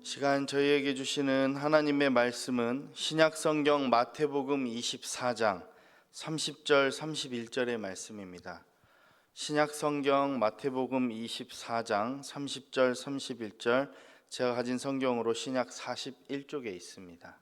시간 저희에게 주시는 하나님의 말씀은 신약성경 마태복음 24장 30절 31절의 말씀입니다. 신약성경 마태복음 24장 30절 31절, 제가 가진 성경으로 신약 41쪽에 있습니다.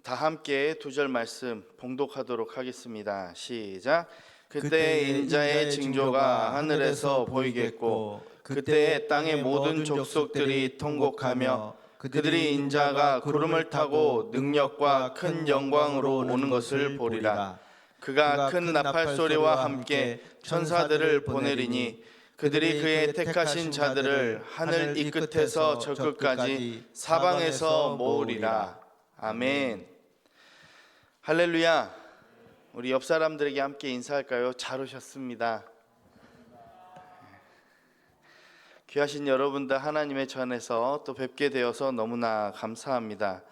다 함께 두 절 말씀 봉독하도록 하겠습니다. 시작. 그때 인자의 징조가 하늘에서 보이겠고 그때 땅의 모든 족속들이 통곡하며 그들이 인자가 구름을 타고 능력과 큰 영광으로 오는 것을 보리라. 그가 큰 나팔 소리와 함께 천사들을 보내리니 그들이 그의 택하신 자들을 하늘 이 끝에서 저 끝까지 사방에서 모으리라. 아멘. 할렐루야. 우리 옆 사람들에게 함께 인사할까요? 잘 오셨습니다. 귀하신 여러분들 하나님의 전에서 또 뵙게 되어서 너무나 감사합니다.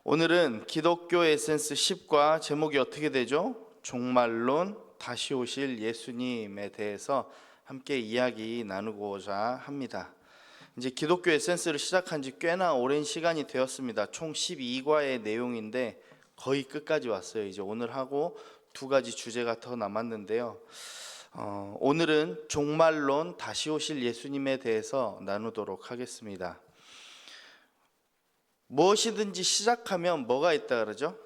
오늘은 기독교 에센스 10과 제목이 어떻게 되죠? 종말론, 다시 오실 예수님에 대해서 함께 이야기 나누고자 합니다. 이제 기독교 에센스를 시작한 지 꽤나 오랜 시간이 되었습니다. 총 12과의 내용인데 거의 끝까지 왔어요. 이제 오늘 하고 두 가지 주제가 더 남았는데요. 오늘은 종말론, 다시 오실 예수님에 대해서 나누도록 하겠습니다. 무엇이든지 시작하면 뭐가 있다 그러죠?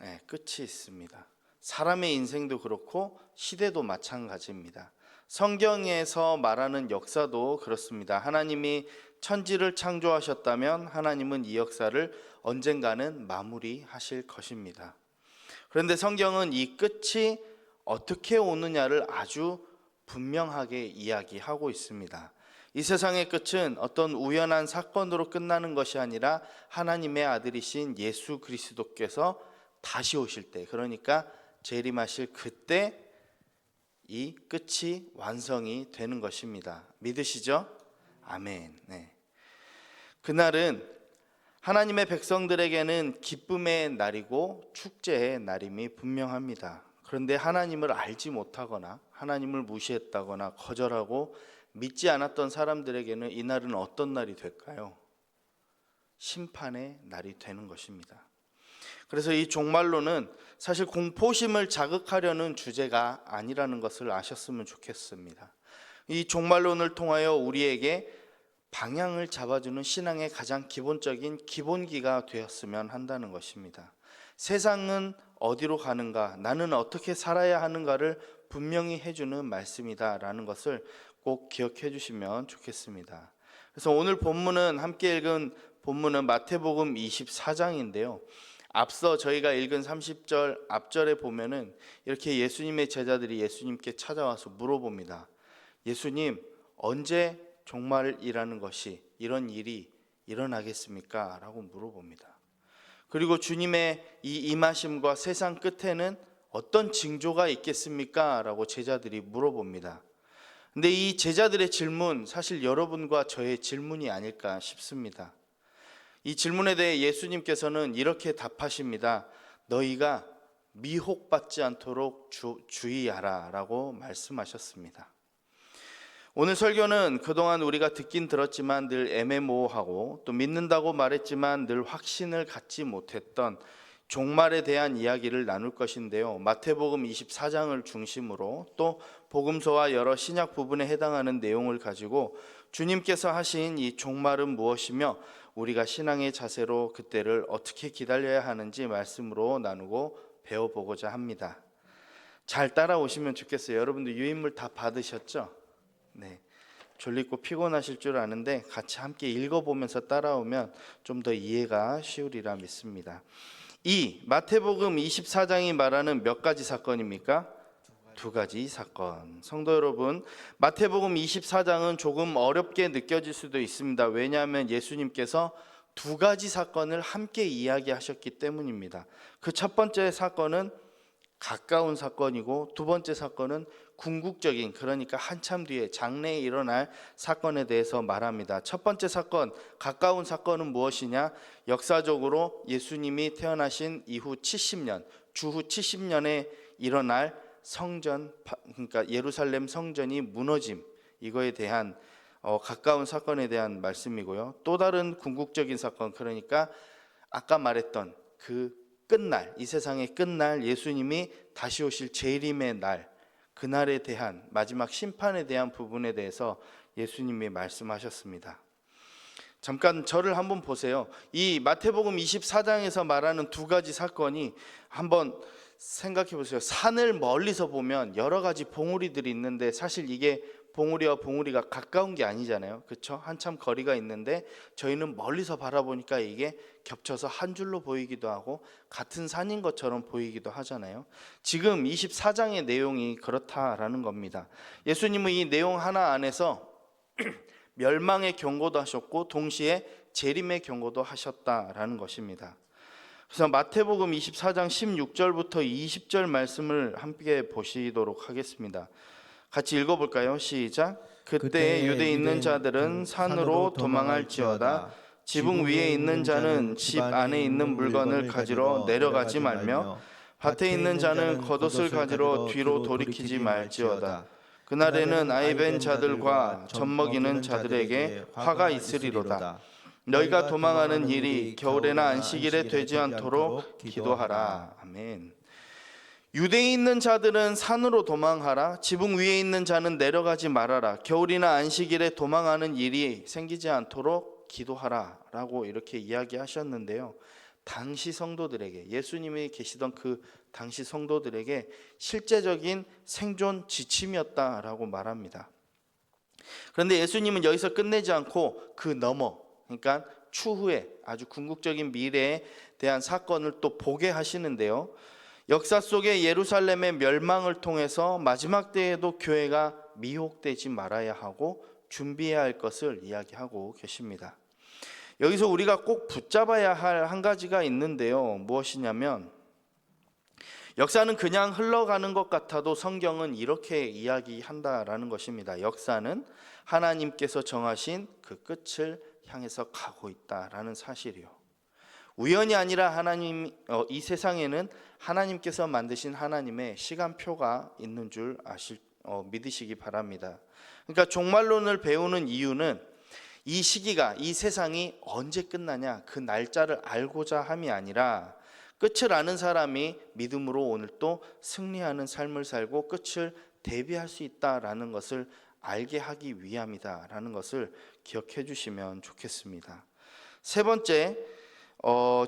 네, 끝이 있습니다. 사람의 인생도 그렇고 시대도 마찬가지입니다. 성경에서 말하는 역사도 그렇습니다. 하나님이 천지를 창조하셨다면 하나님은 이 역사를 언젠가는 마무리하실 것입니다. 그런데 성경은 이 끝이 어떻게 오느냐를 아주 분명하게 이야기하고 있습니다. 이 세상의 끝은 어떤 우연한 사건으로 끝나는 것이 아니라 하나님의 아들이신 예수 그리스도께서 다시 오실 때, 그러니까 재림하실 그때 이 끝이 완성이 되는 것입니다. 믿으시죠? 아멘. 네. 그날은 하나님의 백성들에게는 기쁨의 날이고 축제의 날임이 분명합니다. 그런데 하나님을 알지 못하거나 하나님을 무시했다거나 거절하고 믿지 않았던 사람들에게는 이 날은 어떤 날이 될까요? 심판의 날이 되는 것입니다. 그래서 이 종말론은 사실 공포심을 자극하려는 주제가 아니라는 것을 아셨으면 좋겠습니다. 이 종말론을 통하여 우리에게 방향을 잡아주는 신앙의 가장 기본적인 기본기가 되었으면 한다는 것입니다. 세상은 어디로 가는가, 나는 어떻게 살아야 하는가를 분명히 해주는 말씀이다라는 것을 꼭 기억해 주시면 좋겠습니다. 그래서 오늘 본문은 함께 읽은 본문은 마태복음 24장인데요. 앞서 저희가 읽은 30절 앞절에 보면은 이렇게 예수님의 제자들이 예수님께 찾아와서 물어봅니다. 예수님, 언제 종말이라는 것이, 이런 일이 일어나겠습니까? 라고 물어봅니다. 그리고 주님의 이 임하심과 세상 끝에는 어떤 징조가 있겠습니까? 라고 제자들이 물어봅니다. 근데 이 제자들의 질문, 사실 여러분과 저의 질문이 아닐까 싶습니다. 이 질문에 대해 예수님께서는 이렇게 답하십니다. 너희가 미혹받지 않도록 주의하라 라고 말씀하셨습니다. 오늘 설교는 그동안 우리가 듣긴 들었지만 늘 애매모호하고 또 믿는다고 말했지만 늘 확신을 갖지 못했던 종말에 대한 이야기를 나눌 것인데요. 마태복음 24장을 중심으로 또 복음서와 여러 신약 부분에 해당하는 내용을 가지고 주님께서 하신 이 종말은 무엇이며 우리가 신앙의 자세로 그때를 어떻게 기다려야 하는지 말씀으로 나누고 배워보고자 합니다. 잘 따라오시면 좋겠어요. 여러분들 유인물 다 받으셨죠? 네, 졸리고 피곤하실 줄 아는데 같이 함께 읽어보면서 따라오면 좀 더 이해가 쉬우리라 믿습니다. 이 마태복음 24장이 말하는 몇 가지 사건입니까? 두 가지 사건. 성도 여러분, 마태복음 24장은 조금 어렵게 느껴질 수도 있습니다. 왜냐하면 예수님께서 두 가지 사건을 함께 이야기하셨기 때문입니다. 그 첫 번째 사건은 가까운 사건이고 두 번째 사건은 궁극적인, 그러니까 한참 뒤에 장래에 일어날 사건에 대해서 말합니다. 첫 번째 사건, 가까운 사건은 무엇이냐? 역사적으로 예수님이 태어나신 이후 70년, 주후 70년에 일어날 성전, 그러니까 예루살렘 성전이 무너짐, 이거에 대한 가까운 사건에 대한 말씀이고요. 또 다른 궁극적인 사건, 그러니까 아까 말했던 그 끝날, 이 세상의 끝날, 예수님이 다시 오실 재림의 날, 그날에 대한 마지막 심판에 대한 부분에 대해서 예수님이 말씀하셨습니다. 잠깐 저를 한번 보세요. 이 마태복음 24장에서 말하는 두 가지 사건이 한번 생각해 보세요. 산을 멀리서 보면 여러 가지 봉우리들이 있는데 사실 이게 봉우리와 봉우리가 가까운 게 아니잖아요. 그렇죠? 한참 거리가 있는데 저희는 멀리서 바라보니까 이게 겹쳐서 한 줄로 보이기도 하고 같은 산인 것처럼 보이기도 하잖아요. 지금 24장의 내용이 그렇다라는 겁니다. 예수님은 이 내용 하나 안에서 멸망의 경고도 하셨고 동시에 재림의 경고도 하셨다라는 것입니다. 그래서 마태복음 24장 16절부터 20절 말씀을 함께 보시도록 하겠습니다. 같이 읽어볼까요? 시작. 그때 유대에 있는 자들은 산으로 도망할지어다. 지붕 위에 있는 자는 집 안에 있는 물건을 가지러 내려가지 말며 밭에 있는 자는 겉옷을 가지러 뒤로 돌이키지 말지어다. 그날에는 아이 벤 자들과 젖먹이는 자들에게 화가 있으리로다. 너희가 도망하는 일이 겨울에나 안식일에 되지 않도록 기도하라. 아멘. 유대에 있는 자들은 산으로 도망하라. 지붕 위에 있는 자는 내려가지 말아라. 겨울이나 안식일에 도망하는 일이 생기지 않도록 기도하라 라고 이렇게 이야기하셨는데요, 당시 성도들에게, 예수님이 계시던 그 당시 성도들에게 실제적인 생존 지침이었다라고 말합니다. 그런데 예수님은 여기서 끝내지 않고 그 너머, 그러니까 추후에 아주 궁극적인 미래에 대한 사건을 또 보게 하시는데요, 역사 속의 예루살렘의 멸망을 통해서 마지막 때에도 교회가 미혹되지 말아야 하고 준비해야 할 것을 이야기하고 계십니다. 여기서 우리가 꼭 붙잡아야 할 한 가지가 있는데요, 무엇이냐면 역사는 그냥 흘러가는 것 같아도 성경은 이렇게 이야기한다라는 것입니다. 역사는 하나님께서 정하신 그 끝을 향해서 가고 있다라는 사실이요, 우연이 아니라 이 세상에는 하나님께서 만드신 하나님의 시간표가 있는 줄 믿으시기 바랍니다. 그러니까 종말론을 배우는 이유는 이 시기가, 이 세상이 언제 끝나냐, 그 날짜를 알고자 함이 아니라 끝을 아는 사람이 믿음으로 오늘 또 승리하는 삶을 살고 끝을 대비할 수 있다라는 것을 알게 하기 위함이다라는 것을 기억해 주시면 좋겠습니다. 세 번째,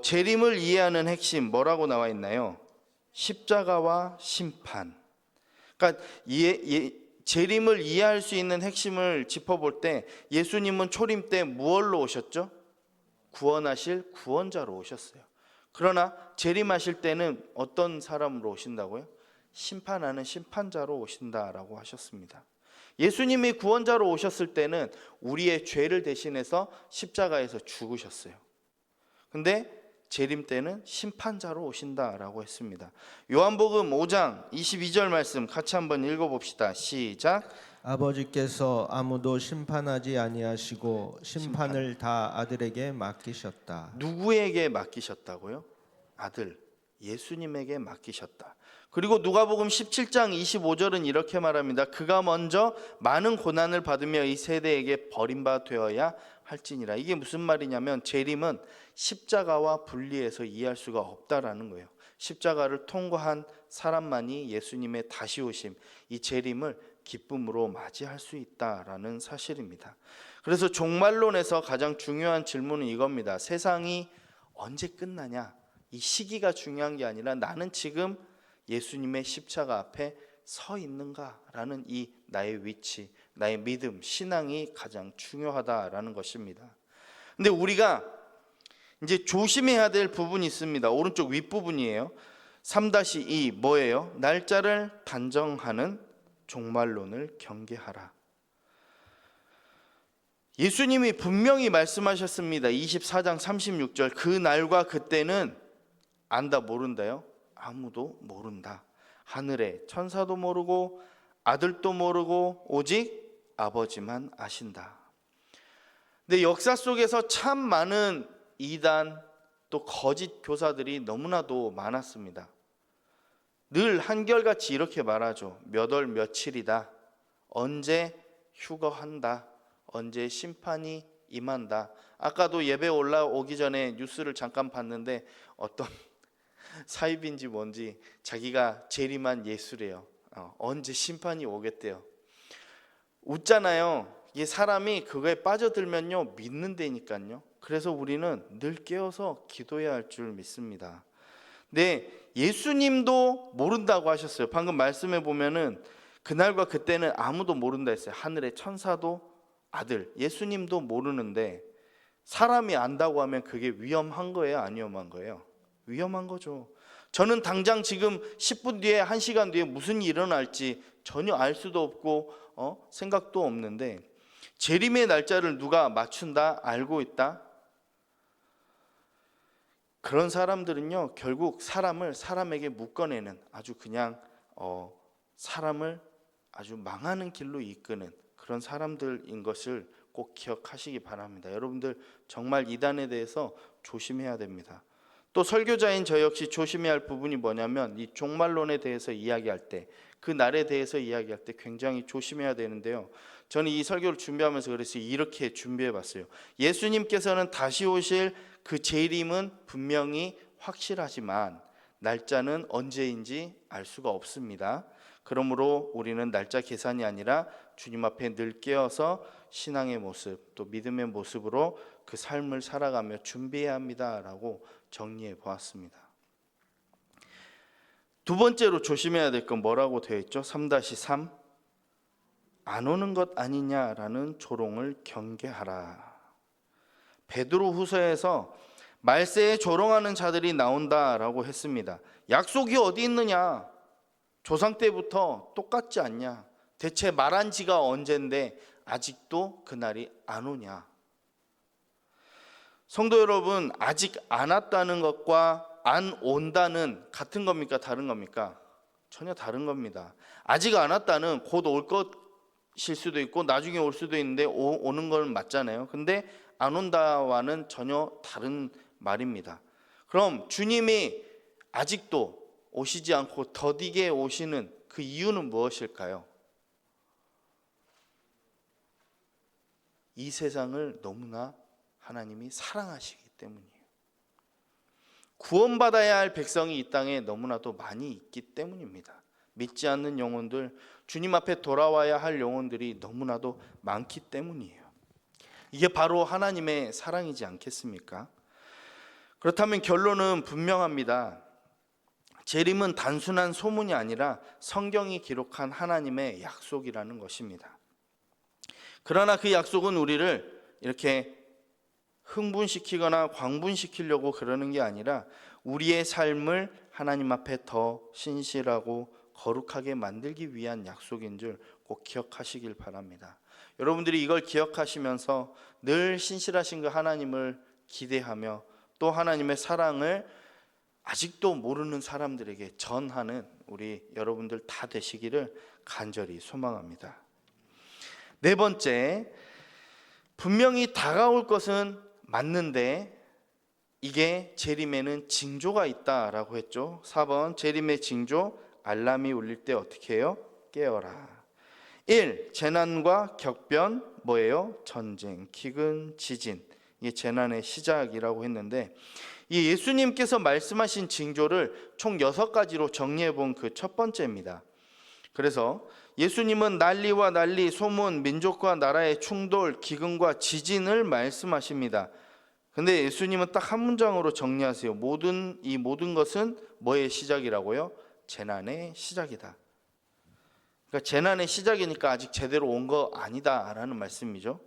재림을 이해하는 핵심 뭐라고 나와 있나요? 십자가와 심판. 그러니까 재림을 이해할 수 있는 핵심을 짚어볼 때 예수님은 초림 때 무엇로 오셨죠? 구원하실 구원자로 오셨어요. 그러나 재림하실 때는 어떤 사람으로 오신다고요? 심판하는 심판자로 오신다라고 하셨습니다. 예수님이 구원자로 오셨을 때는 우리의 죄를 대신해서 십자가에서 죽으셨어요. 근데 재림 때는 심판자로 오신다라고 했습니다. 요한복음 5장 22절 말씀 같이 한번 읽어봅시다. 시작. 아버지께서 아무도 심판하지 아니하시고 심판을 다 아들에게 맡기셨다. 누구에게 맡기셨다고요? 아들, 예수님에게 맡기셨다. 그리고 누가복음 17장 25절은 이렇게 말합니다. 그가 먼저 많은 고난을 받으며 이 세대에게 버림바 되어야 할지니라. 이게 무슨 말이냐면 재림은 십자가와 분리해서 이해할 수가 없다라는 거예요. 십자가를 통과한 사람만이 예수님의 다시 오심, 이 재림을 기쁨으로 맞이할 수 있다라는 사실입니다. 그래서 종말론에서 가장 중요한 질문은 이겁니다. 세상이 언제 끝나냐? 이 시기가 중요한 게 아니라 나는 지금 예수님의 십자가 앞에 서 있는가라는 이 나의 위치, 나의 믿음, 신앙이 가장 중요하다라는 것입니다. 근데 우리가 이제 조심해야 될 부분이 있습니다. 오른쪽 윗부분이에요. 3-2 뭐예요? 날짜를 단정하는 종말론을 경계하라. 예수님이 분명히 말씀하셨습니다. 24장 36절. 그 날과 그때는 안다 모른다요? 아무도 모른다. 하늘에 천사도 모르고 아들도 모르고 오직 아버지만 아신다. 근데 역사 속에서 참 많은 이단 또 거짓 교사들이 너무나도 많았습니다. 늘 한결같이 이렇게 말하죠. 몇 월 며칠이다. 언제 휴거한다. 언제 심판이 임한다. 아까도 예배 올라오기 전에 뉴스를 잠깐 봤는데 어떤 사입인지 뭔지 자기가 재림한 예수래요. 언제 심판이 오겠대요. 웃잖아요. 이 사람이 그거에 빠져들면요 믿는다니까요. 그래서 우리는 늘 깨어서 기도해야 할 줄 믿습니다. 네, 예수님도 모른다고 하셨어요. 방금 말씀해 보면은 그날과 그때는 아무도 모른다 했어요. 하늘의 천사도 아들, 예수님도 모르는데 사람이 안다고 하면 그게 위험한 거예요? 안 위험한 거예요? 위험한 거죠. 저는 당장 지금 10분 뒤에 1시간 뒤에 무슨 일이 일어날지 전혀 알 수도 없고 생각도 없는데 재림의 날짜를 누가 맞춘다? 알고 있다? 그런 사람들은요 결국 사람에게 묶어내는 아주 그냥 사람을 아주 망하는 길로 이끄는 그런 사람들인 것을 꼭 기억하시기 바랍니다. 여러분들 정말 이단에 대해서 조심해야 됩니다. 또 설교자인 저 역시 조심해야 할 부분이 뭐냐면 이 종말론에 대해서 이야기할 때 그 날에 대해서 이야기할 때 굉장히 조심해야 되는데요. 저는 이 설교를 준비하면서 그래서 이렇게 준비해 봤어요. 예수님께서는 다시 오실 그 재림은 분명히 확실하지만 날짜는 언제인지 알 수가 없습니다. 그러므로 우리는 날짜 계산이 아니라 주님 앞에 늘 깨어서 신앙의 모습 또 믿음의 모습으로 그 삶을 살아가며 준비해야 합니다라고 정리해 보았습니다. 두 번째로 조심해야 될 건 뭐라고 되어 있죠? 3-3 안 오는 것 아니냐라는 조롱을 경계하라. 베드로 후서에서 말세에 조롱하는 자들이 나온다라고 했습니다. 약속이 어디 있느냐? 조상 때부터 똑같지 않냐? 대체 말한 지가 언젠데 아직도 그날이 안 오냐? 성도 여러분, 아직 안 왔다는 것과 안 온다는 같은 겁니까? 다른 겁니까? 전혀 다른 겁니다. 아직 안 왔다는 곧 올 것일 수도 있고 나중에 올 수도 있는데 오는 건 맞잖아요. 근데 안 온다와는 전혀 다른 말입니다. 그럼 주님이 아직도 오시지 않고 더디게 오시는 그 이유는 무엇일까요? 이 세상을 너무나 하나님이 사랑하시기 때문이에요. 구원받아야 할 백성이 이 땅에 너무나도 많이 있기 때문입니다. 믿지 않는 영혼들, 주님 앞에 돌아와야 할 영혼들이 너무나도 많기 때문이에요. 이게 바로 하나님의 사랑이지 않겠습니까? 그렇다면 결론은 분명합니다. 재림은 단순한 소문이 아니라 성경이 기록한 하나님의 약속이라는 것입니다. 그러나 그 약속은 우리를 이렇게 흥분시키거나 광분시키려고 그러는 게 아니라 우리의 삶을 하나님 앞에 더 신실하고 거룩하게 만들기 위한 약속인 줄 꼭 기억하시길 바랍니다. 여러분들이 이걸 기억하시면서 늘 신실하신 그 하나님을 기대하며 또 하나님의 사랑을 아직도 모르는 사람들에게 전하는 우리 여러분들 다 되시기를 간절히 소망합니다. 네 번째, 분명히 다가올 것은 맞는데 이게 재림에는 징조가 있다라고 했죠. 4번 재림의 징조, 알람이 울릴 때 어떻게 해요? 깨어라. 1. 재난과 격변, 뭐예요? 전쟁, 기근, 지진. 이게 재난의 시작이라고 했는데 이 예수님께서 말씀하신 징조를 총 6가지로 정리해 본 그 첫 번째입니다. 그래서 예수님은 난리와 난리, 소문, 민족과 나라의 충돌, 기근과 지진을 말씀하십니다. 근데 예수님은 딱 한 문장으로 정리하세요. 이 모든 것은 뭐의 시작이라고요? 재난의 시작이다. 그러니까 재난의 시작이니까 아직 제대로 온 거 아니다라는 말씀이죠.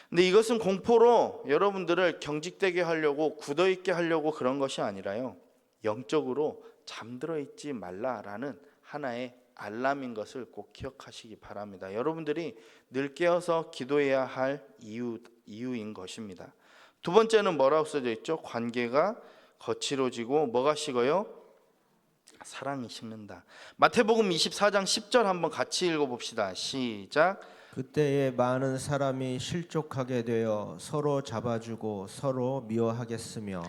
근데 이것은 공포로 여러분들을 경직되게 하려고 굳어있게 하려고 그런 것이 아니라요, 영적으로 잠들어 있지 말라라는 하나의 알람인 것을 꼭 기억하시기 바랍니다. 여러분들이 늘 깨어서 기도해야 할 이유인 것입니다. 두 번째는 뭐라고 써져 있죠? 관계가 거칠어지고 뭐가 식어요? 사랑이 식는다. 마태복음 24장 10절 한번 같이 읽어봅시다. 시작. 그때에 많은 사람이 실족하게 되어 서로 잡아주고 서로 미워하겠으며.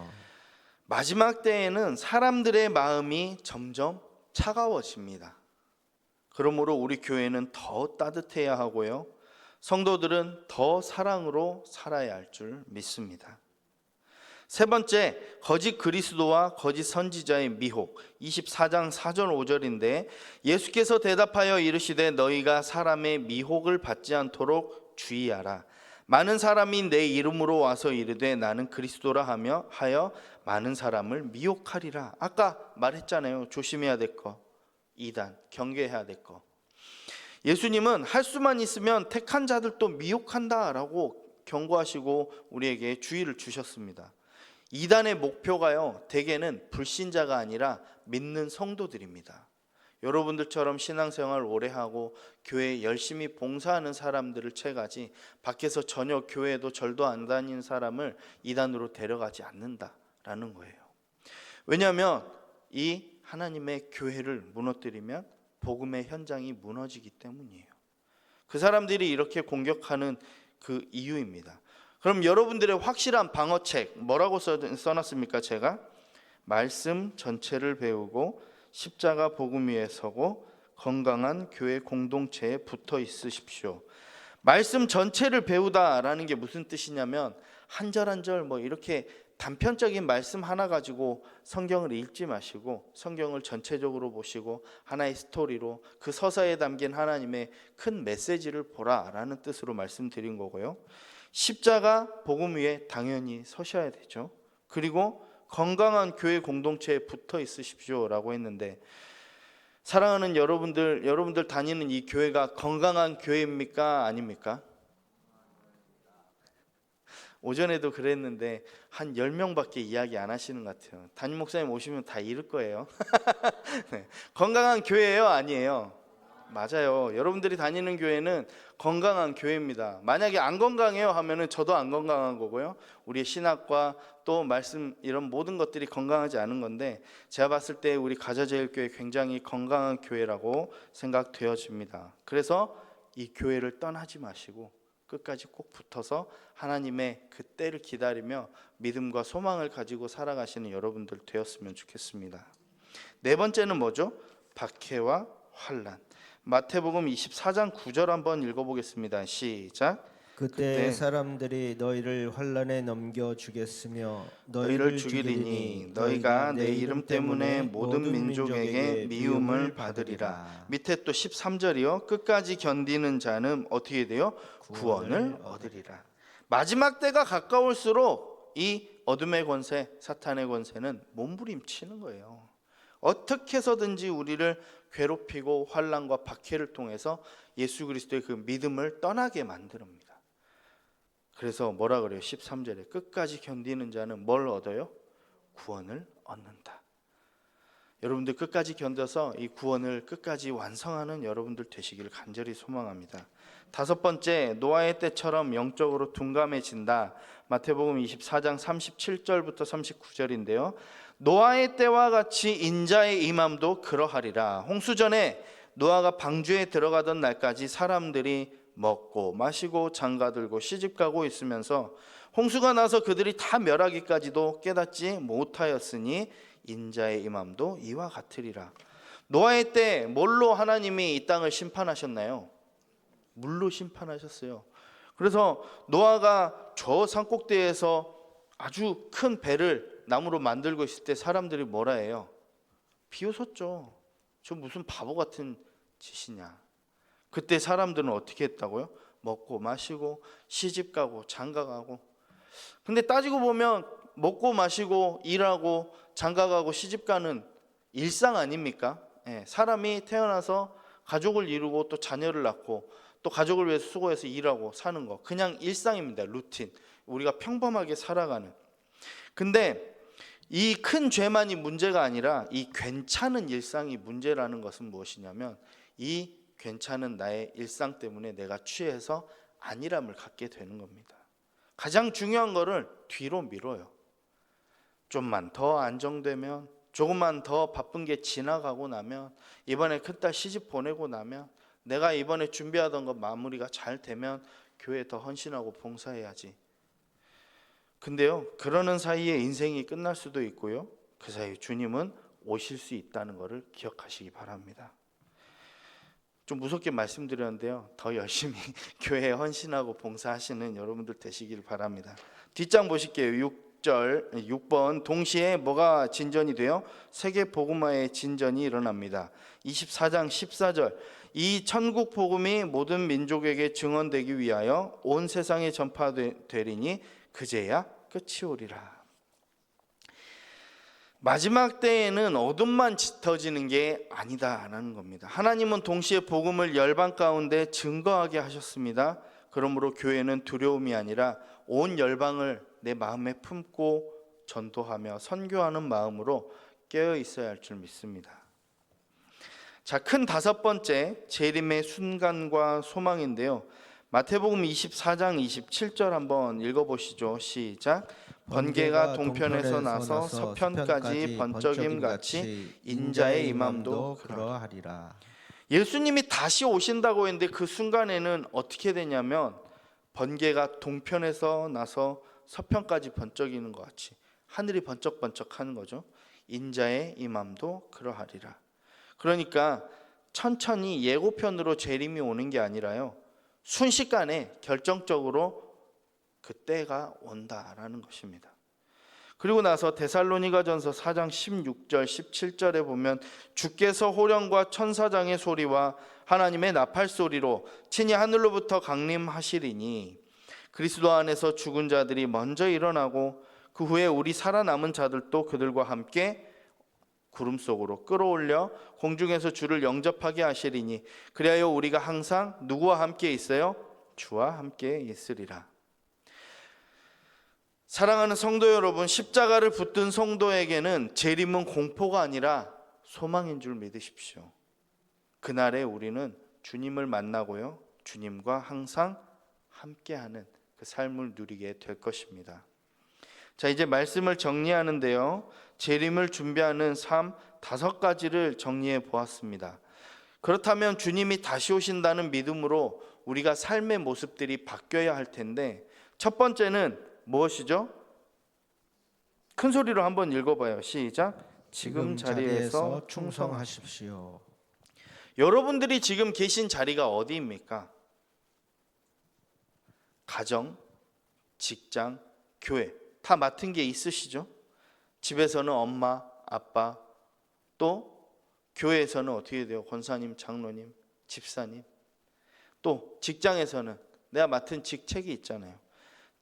마지막 때에는 사람들의 마음이 점점 차가워집니다. 그러므로 우리 교회는 더 따뜻해야 하고요. 성도들은 더 사랑으로 살아야 할 줄 믿습니다. 세 번째, 거짓 그리스도와 거짓 선지자의 미혹. 24장 4절 5절인데 예수께서 대답하여 이르시되 너희가 사람의 미혹을 받지 않도록 주의하라. 많은 사람이 내 이름으로 와서 이르되 나는 그리스도라 하여 많은 사람을 미혹하리라. 아까 말했잖아요. 조심해야 될 거. 이단, 경계해야 될 거. 예수님은 할 수만 있으면 택한 자들도 미혹한다라고 경고하시고 우리에게 주의를 주셨습니다. 이단의 목표가요, 대개는 불신자가 아니라 믿는 성도들입니다. 여러분들처럼 신앙생활 오래 하고 교회에 열심히 봉사하는 사람들을 채가지 밖에서 전혀 교회에도 절도 안 다니는 사람을 이단으로 데려가지 않는다라는 거예요. 왜냐하면 이 하나님의 교회를 무너뜨리면 복음의 현장이 무너지기 때문이에요. 그 사람들이 이렇게 공격하는 그 이유입니다. 그럼 여러분들의 확실한 방어책 뭐라고 써놨습니까? 제가 말씀 전체를 배우고 십자가 복음 위에 서고 건강한 교회 공동체에 붙어 있으십시오. 말씀 전체를 배우다라는 게 무슨 뜻이냐면 한 절 한 절 뭐 이렇게 단편적인 말씀 하나 가지고 성경을 읽지 마시고 성경을 전체적으로 보시고 하나의 스토리로 그 서사에 담긴 하나님의 큰 메시지를 보라라는 뜻으로 말씀드린 거고요. 십자가 복음 위에 당연히 서셔야 되죠. 그리고 건강한 교회 공동체에 붙어 있으십시오라고 했는데 사랑하는 여러분들 다니는 이 교회가 건강한 교회입니까? 아닙니까? 오전에도 그랬는데 한 10명밖에 이야기 안 하시는 것 같아요. 담임 목사님 오시면 다 잃을 거예요. 네. 건강한 교회예요? 아니에요? 맞아요. 여러분들이 다니는 교회는 건강한 교회입니다. 만약에 안 건강해요 하면은 저도 안 건강한 거고요. 우리의 신학과 또 말씀 이런 모든 것들이 건강하지 않은 건데 제가 봤을 때 우리 가자제일교회 굉장히 건강한 교회라고 생각되어집니다. 그래서 이 교회를 떠나지 마시고 끝까지 꼭 붙어서 하나님의 그 때를 기다리며 믿음과 소망을 가지고 살아가시는 여러분들 되었으면 좋겠습니다. 네 번째는 뭐죠? 박해와 환난. 마태복음 24장 9절 한번 읽어보겠습니다. 시작. 그때 사람들이 너희를 환난에 넘겨 주겠으며 너희를 죽이리니 너희가 내 이름 때문에 모든 민족에게 미움을 받으리라. 밑에 또 13절이요. 끝까지 견디는 자는 어떻게 돼요? 구원을 얻으리라. 마지막 때가 가까울수록 이 어둠의 권세, 사탄의 권세는 몸부림치는 거예요. 어떻게 해서든지 우리를 괴롭히고 환난과 박해를 통해서 예수 그리스도의 그 믿음을 떠나게 만듭니다. 그래서 뭐라 그래요? 13절에 끝까지 견디는 자는 뭘 얻어요? 구원을 얻는다. 여러분들 끝까지 견뎌서 이 구원을 끝까지 완성하는 여러분들 되시길 간절히 소망합니다. 다섯 번째, 노아의 때처럼 영적으로 둔감해진다. 마태복음 24장 37절부터 39절인데요. 노아의 때와 같이 인자의 임함도 그러하리라. 홍수전에 노아가 방주에 들어가던 날까지 사람들이 먹고 마시고 장가들고 시집가고 있으면서 홍수가 나서 그들이 다 멸하기까지도 깨닫지 못하였으니 인자의 임함도 이와 같으리라. 노아의 때 뭘로 하나님이 이 땅을 심판하셨나요? 물로 심판하셨어요. 그래서 노아가 저 산꼭대에서 아주 큰 배를 나무로 만들고 있을 때 사람들이 뭐라 해요? 비웃었죠. 저 무슨 바보 같은 짓이냐. 그때 사람들은 어떻게 했다고요? 먹고 마시고 시집가고 장가가고. 근데 따지고 보면 먹고 마시고 일하고 장가가고 시집가는 일상 아닙니까? 사람이 태어나서 가족을 이루고 또 자녀를 낳고 또 가족을 위해서 수고해서 일하고 사는 거 그냥 일상입니다. 루틴. 우리가 평범하게 살아가는. 근데 이 큰 죄만이 문제가 아니라 이 괜찮은 일상이 문제라는 것은 무엇이냐면 이 괜찮은 나의 일상 때문에 내가 취해서 안일함을 갖게 되는 겁니다. 가장 중요한 거를 뒤로 미뤄요. 좀만 더 안정되면, 조금만 더 바쁜 게 지나가고 나면, 이번에 큰딸 시집 보내고 나면, 내가 이번에 준비하던 거 마무리가 잘 되면 교회에 더 헌신하고 봉사해야지. 근데요, 그러는 사이에 인생이 끝날 수도 있고요. 그 사이 주님은 오실 수 있다는 것을 기억하시기 바랍니다. 좀 무섭게 말씀드렸는데요, 더 열심히 교회에 헌신하고 봉사하시는 여러분들 되시길 바랍니다. 뒷장 보실게요. 6번 동시에 뭐가 진전이 돼요? 세계 복음화의 진전이 일어납니다. 24장 14절 이 천국 복음이 모든 민족에게 증언되기 위하여 온 세상에 전파되리니 그제야 끝이 오리라. 마지막 때에는 어둠만 짙어지는 게 아니다라는 겁니다. 하나님은 동시에 복음을 열방 가운데 증거하게 하셨습니다. 그러므로 교회는 두려움이 아니라 온 열방을 내 마음에 품고 전도하며 선교하는 마음으로 깨어 있어야 할 줄 믿습니다. 자, 큰 5번째 재림의 순간과 소망인데요. 마태복음 24장 27절 한번 읽어보시죠. 시작. 번개가 동편에서 나서 서편까지 번쩍임 같이 인자의 임함도 그러하리라. 예수님이 다시 오신다고 했는데 그 순간에는 어떻게 되냐면 번개가 동편에서 나서 서편까지 번쩍이는 것 같이 하늘이 번쩍번쩍하는 거죠. 인자의 임함도 그러하리라. 그러니까 천천히 예고편으로 재림이 오는 게 아니라요, 순식간에 결정적으로 그 때가 온다라는 것입니다. 그리고 나서 데살로니가전서 4장 16절 17절에 보면 주께서 호령과 천사장의 소리와 하나님의 나팔 소리로 친히 하늘로부터 강림하시리니 그리스도 안에서 죽은 자들이 먼저 일어나고 그 후에 우리 살아남은 자들도 그들과 함께 구름 속으로 끌어올려 공중에서 주를 영접하게 하시리니 그리하여 우리가 항상 누구와 함께 있어요? 주와 함께 있으리라. 사랑하는 성도 여러분, 십자가를 붙든 성도에게는 재림은 공포가 아니라 소망인 줄 믿으십시오. 그날에 우리는 주님을 만나고요, 주님과 항상 함께하는 그 삶을 누리게 될 것입니다. 자, 이제 말씀을 정리하는데요, 재림을 준비하는 삶 5가지를 정리해 보았습니다. 그렇다면 주님이 다시 오신다는 믿음으로 우리가 삶의 모습들이 바뀌어야 할 텐데, 첫 번째는 무엇이죠? 큰 소리로 한번 읽어봐요. 시작. 지금 자리에서 충성하십시오. 여러분들이 지금 계신 자리가 어디입니까? 가정, 직장, 교회 다 맡은 게 있으시죠? 집에서는 엄마, 아빠, 또 교회에서는 어떻게 돼요? 권사님, 장로님, 집사님, 또 직장에서는 내가 맡은 직책이 있잖아요.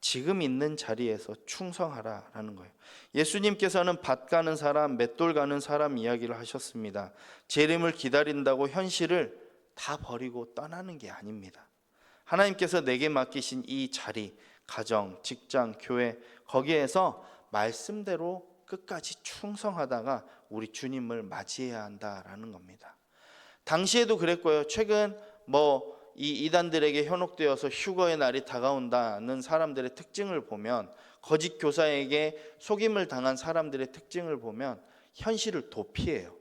지금 있는 자리에서 충성하라라는 거예요. 예수님께서는 밭 가는 사람, 맷돌 가는 사람 이야기를 하셨습니다. 재림을 기다린다고 현실을 다 버리고 떠나는 게 아닙니다. 하나님께서 내게 맡기신 이 자리, 가정, 직장, 교회, 거기에서 말씀대로 끝까지 충성하다가 우리 주님을 맞이해야 한다라는 겁니다. 당시에도 그랬고요. 최근 이 이단들에게 현혹되어서 휴거의 날이 다가온다는 사람들의 특징을 보면, 거짓 교사에게 속임을 당한 사람들의 특징을 보면 현실을 도피해요.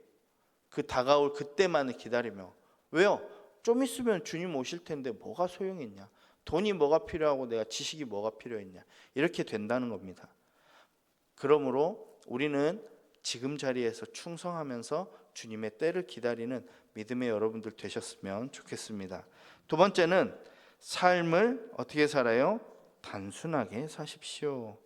그 다가올 그때만을 기다리며. 왜요? 좀 있으면 주님 오실 텐데 뭐가 소용있냐, 돈이 뭐가 필요하고 내가 지식이 뭐가 필요했냐, 이렇게 된다는 겁니다. 그러므로 우리는 지금 자리에서 충성하면서 주님의 때를 기다리는 믿음의 여러분들 되셨으면 좋겠습니다. 두 번째는 삶을 어떻게 살아요? 단순하게 사십시오.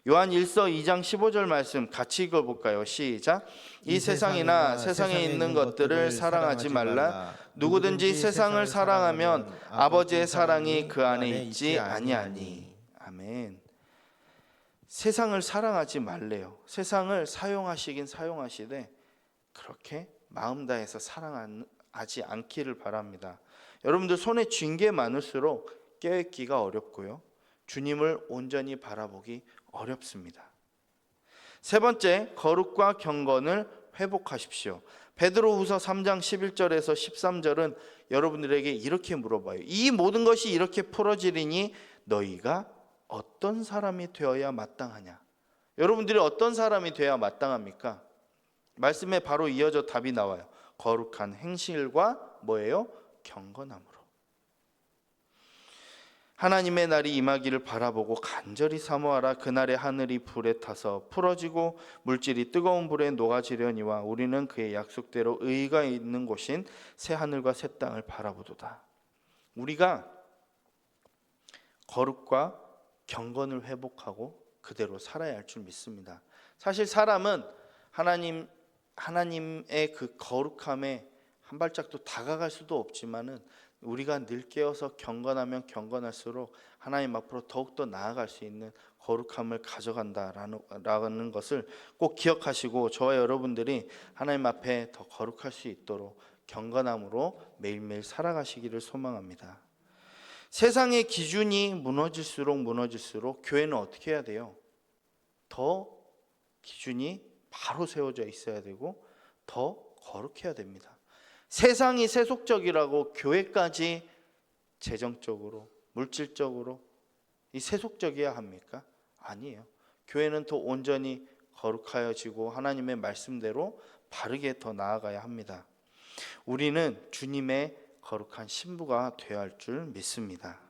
요한 1서 2장 15절 말씀 같이 읽어볼까요? 시작. 이 세상이나 세상에 있는 것들을 사랑하지 말라. 누구든지 세상을 사랑하면 아버지의 사랑이 그 안에 있지 아니하니. 아멘. 세상을 사랑하지 말래요. 세상을 사용하시긴 사용하시되 그렇게 마음 다해서 사랑하지 않기를 바랍니다. 여러분들 손에 쥔 게 많을수록 깨닫기가 어렵고요, 주님을 온전히 바라보기 어렵습니다. 세 번째, 거룩과 경건을 회복하십시오. 베드로후서 3장 11절에서 13절은 여러분들에게 이렇게 물어봐요. 이 모든 것이 이렇게 풀어지리니 너희가 어떤 사람이 되어야 마땅하냐? 여러분들이 어떤 사람이 되어야 마땅합니까? 말씀에 바로 이어져 답이 나와요. 거룩한 행실과 뭐예요? 경건함으로. 하나님의 날이 임하기를 바라보고 간절히 사모하라. 그날에 하늘이 불에 타서 풀어지고 물질이 뜨거운 불에 녹아지려니와 우리는 그의 약속대로 의가 있는 곳인 새 하늘과 새 땅을 바라보도다. 우리가 거룩과 경건을 회복하고 그대로 살아야 할 줄 믿습니다. 사실 사람은 하나님의 그 거룩함에 한 발짝도 다가갈 수도 없지만은 우리가 늘 깨어서 경건하면 경건할수록 하나님 앞으로 더욱더 나아갈 수 있는 거룩함을 가져간다라는 것을 꼭 기억하시고 저와 여러분들이 하나님 앞에 더 거룩할 수 있도록 경건함으로 매일매일 살아가시기를 소망합니다. 세상의 기준이 무너질수록 교회는 어떻게 해야 돼요? 더 기준이 바로 세워져 있어야 되고 더 거룩해야 됩니다. 세상이 세속적이라고 교회까지 재정적으로 물질적으로 이 세속적이어야 합니까? 아니에요. 교회는 더 온전히 거룩하여지고 하나님의 말씀대로 바르게 더 나아가야 합니다. 우리는 주님의 거룩한 신부가 되어야 할 줄 믿습니다.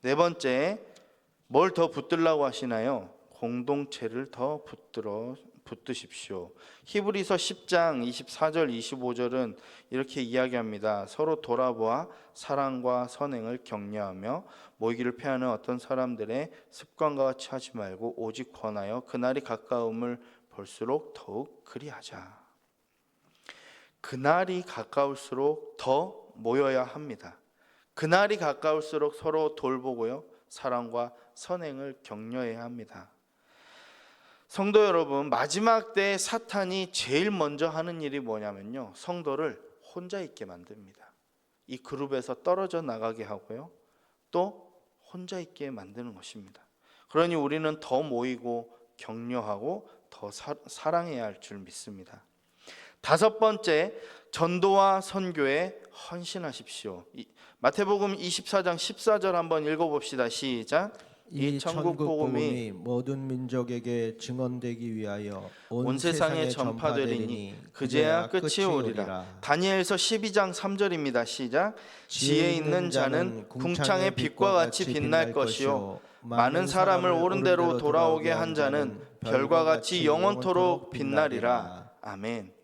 네 번째, 뭘 더 붙들라고 하시나요? 공동체를 더 붙드십시오. 히브리서 10장 24절 25절은 이렇게 이야기합니다. 서로 돌아보아 사랑과 선행을 격려하며 모이기를 패하는 어떤 사람들의 습관과 같이 하지 말고 오직 권하여 그날이 가까움을 볼수록 더욱 그리하자. 그날이 가까울수록 더 모여야 합니다. 그날이 가까울수록 서로 돌보고요, 사랑과 선행을 격려해야 합니다. 성도 여러분, 마지막 때 사탄이 제일 먼저 하는 일이 뭐냐면요, 성도를 혼자 있게 만듭니다. 이 그룹에서 떨어져 나가게 하고요, 또 혼자 있게 만드는 것입니다. 그러니 우리는 더 모이고 격려하고 더 사랑해야 할 줄 믿습니다. 다섯 번째, 전도와 선교에 헌신하십시오. 마태복음 24장 14절 한번 읽어봅시다. 시작. 이 천국 복음이 모든 민족에게 증언되기 위하여 온 세상에 전파되리니 그제야 끝이 오리라. 다니엘서 12장 3절입니다. 시작. 지혜 있는 자는 궁창의 빛과 같이 빛날 것이요 많은 사람을 옳은 대로 돌아오게 한 자는 별과 같이 영원토록 빛나리라. 아멘.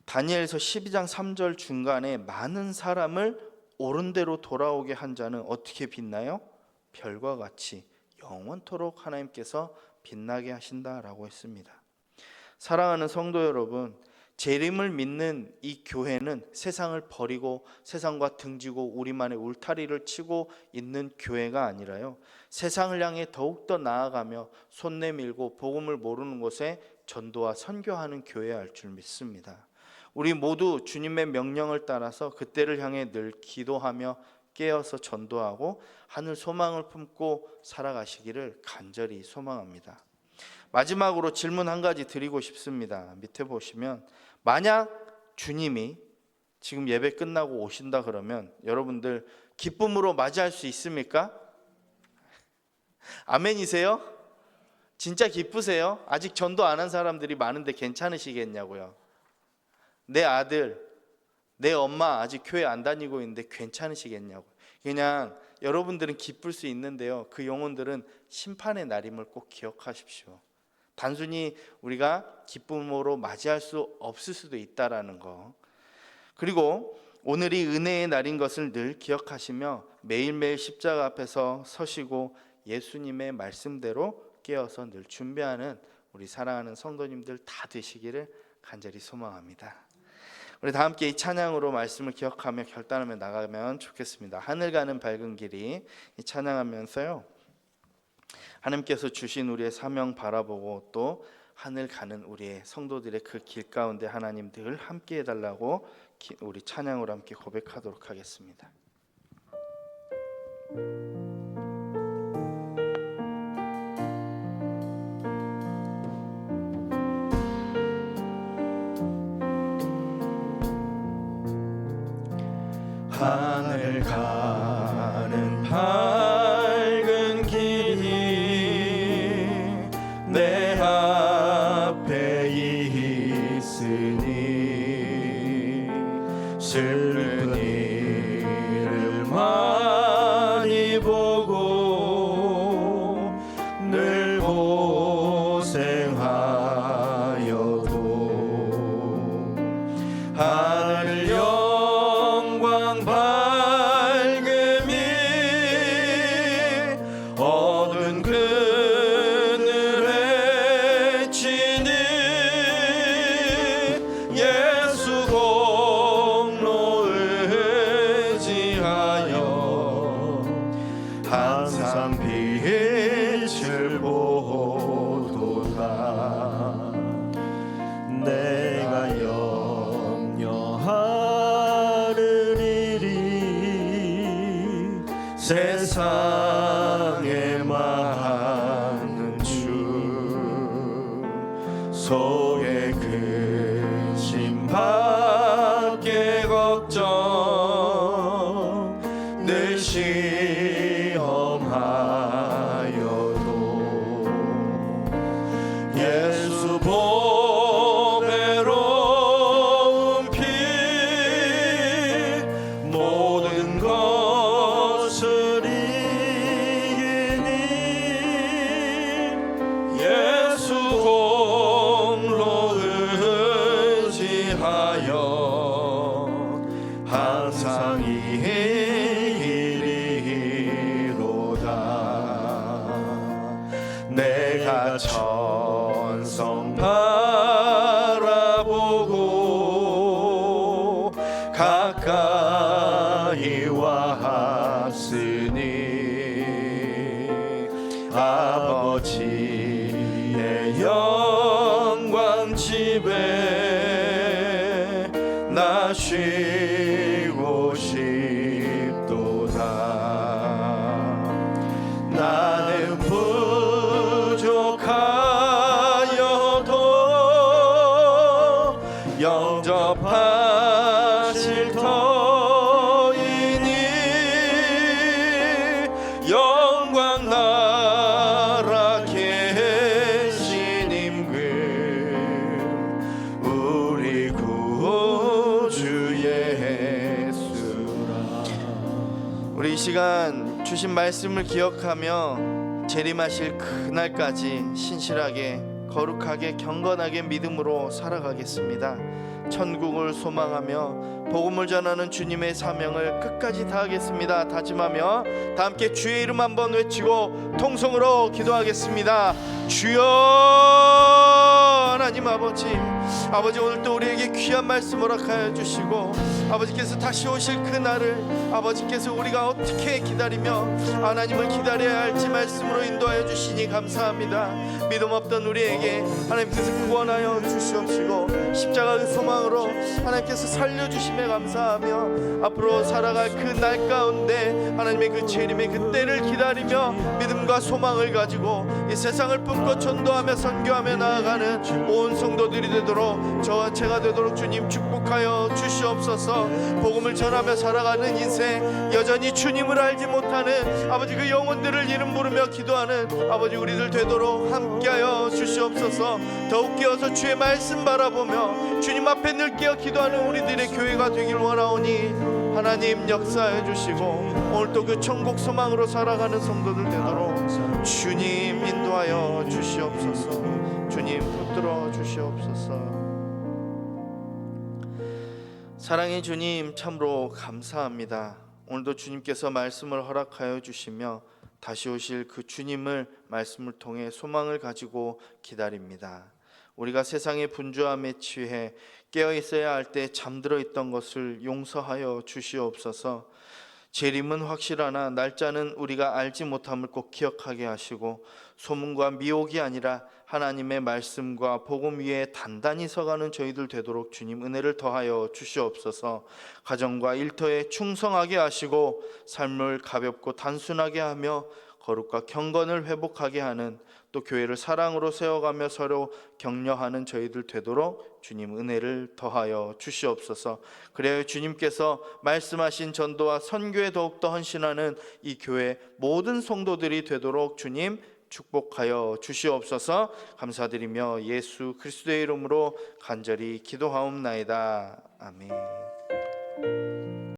다니엘서 12장 3절 중간에 많은 사람을 옳은 대로 돌아오게 한 자는 어떻게 빛나요? 별과 같이 영원토록 하나님께서 빛나게 하신다라고 했습니다. 사랑하는 성도 여러분, 재림을 믿는 이 교회는 세상을 버리고 세상과 등지고 우리만의 울타리를 치고 있는 교회가 아니라요, 세상을 향해 더욱더 나아가며 손 내밀고 복음을 모르는 곳에 전도와 선교하는 교회야 할 줄 믿습니다. 우리 모두 주님의 명령을 따라서 그때를 향해 늘 기도하며 깨어서 전도하고 하늘 소망을 품고 살아가시기를 간절히 소망합니다. 마지막으로 질문 한 가지 드리고 싶습니다. 밑에 보시면, 만약 주님이 지금 예배 끝나고 오신다 그러면 여러분들 기쁨으로 맞이할 수 있습니까? 아멘이세요? 진짜 기쁘세요? 아직 전도 안 한 사람들이 많은데 괜찮으시겠냐고요. 내 아들, 내 엄마 아직 교회 안 다니고 있는데 괜찮으시겠냐고. 그냥 여러분들은 기쁠 수 있는데요, 그 영혼들은 심판의 날임을 꼭 기억하십시오. 단순히 우리가 기쁨으로 맞이할 수 없을 수도 있다라는 거. 그리고 오늘이 은혜의 날인 것을 늘 기억하시며 매일매일 십자가 앞에서 서시고 예수님의 말씀대로 깨어서 늘 준비하는 우리 사랑하는 성도님들 다 되시기를 간절히 소망합니다. 우리 다 함께 이 찬양으로 말씀을 기억하며 결단하며 나가면 좋겠습니다. 하늘 가는 밝은 길이, 이 찬양하면서요, 하나님께서 주신 우리의 사명 바라보고 또 하늘 가는 우리의 성도들의 그 길 가운데 하나님 늘 함께 해달라고 우리 찬양으로 함께 고백하도록 하겠습니다. 하늘 가는 밝은 길이 내 앞에 있으니 슬픈 일을 많이 보고 세상 밝음이 어두운 그늘에 치는 예수 공로 의지하여 항상 빛을 보도다. 내가 염려하는 일이 세상에 많은 주 속에 근심 밖에 걱정 늘 시험하여도 예수 보배로운 피 모든 것을 이기니 예수 공로 의지하여 항상 이기리로다. 내가 천성 바라보고 가까이 왔으니 아버지의 영광 집에 나 쉬고 싶도다. 나는 부족하여도 영접하실 터이니 영광 나라 계신 임금 우리 구주 예수라. 우리 이 시간 주신 말씀을 기억하며 재림하실 그날까지 신실하게 거룩하게 경건하게 믿음으로 살아가겠습니다. 천국을 소망하며 복음을 전하는 주님의 사명을 끝까지 다하겠습니다. 다짐하며 다 함께 주의 이름 한번 외치고 통성으로 기도하겠습니다. 주여 하나님 아버지, 아버지 오늘도 우리에게 귀한 말씀 허락하여 주시고 아버지께서 다시 오실 그날을 아버지께서 우리가 어떻게 기다리며 하나님을 기다려야 할지 말씀으로 인도하여 주시니 감사합니다. 믿음 없던 우리에게 하나님께서 구원하여 주시옵시고 십자가의 소망으로 하나님께서 살려주심에 감사하며 앞으로 살아갈 그 날 가운데 하나님의 그 재림의 그 때를 기다리며 믿음과 소망을 가지고 이 세상을 품고 전도하며 선교하며 나아가는 온 성도들이 되도록 저와 제가 되도록 주님 축복하여 주시옵소서. 복음을 전하며 살아가는 인생 여전히 주님을 알지 못하는 아버지 그 영혼들을 이름 부르며 기도하는 아버지 우리들 되도록 함께하여 주시옵소서. 더욱 깨어서 주의 말씀 바라보며 주님 앞에 늘 깨어 기도하는 우리들의 교회가 되길 원하오니 하나님 역사해 주시고 오늘도 그 천국 소망으로 살아가는 성도들 되도록 주님 인도하여 주시옵소서. 주님 붙들어 주시옵소서. 사랑의 주님 참으로 감사합니다. 오늘도 주님께서 말씀을 허락하여 주시며 다시 오실 그 주님을 말씀을 통해 소망을 가지고 기다립니다. 우리가 세상의 분주함에 취해 깨어 있어야 할 때 잠들어 있던 것을 용서하여 주시옵소서. 재림은 확실하나 날짜는 우리가 알지 못함을 꼭 기억하게 하시고 소문과 미혹이 아니라 하나님의 말씀과 복음 위에 단단히 서가는 저희들 되도록 주님 은혜를 더하여 주시옵소서. 가정과 일터에 충성하게 하시고 삶을 가볍고 단순하게 하며 거룩과 경건을 회복하게 하는 또 교회를 사랑으로 세워가며 서로 격려하는 저희들 되도록 주님 은혜를 더하여 주시옵소서. 그래야 주님께서 말씀하신 전도와 선교에 더욱더 헌신하는 이 교회 모든 성도들이 되도록 주님 축복하여 주시옵소서. 감사드리며 예수 그리스도의 이름으로 간절히 기도하옵나이다. 아멘.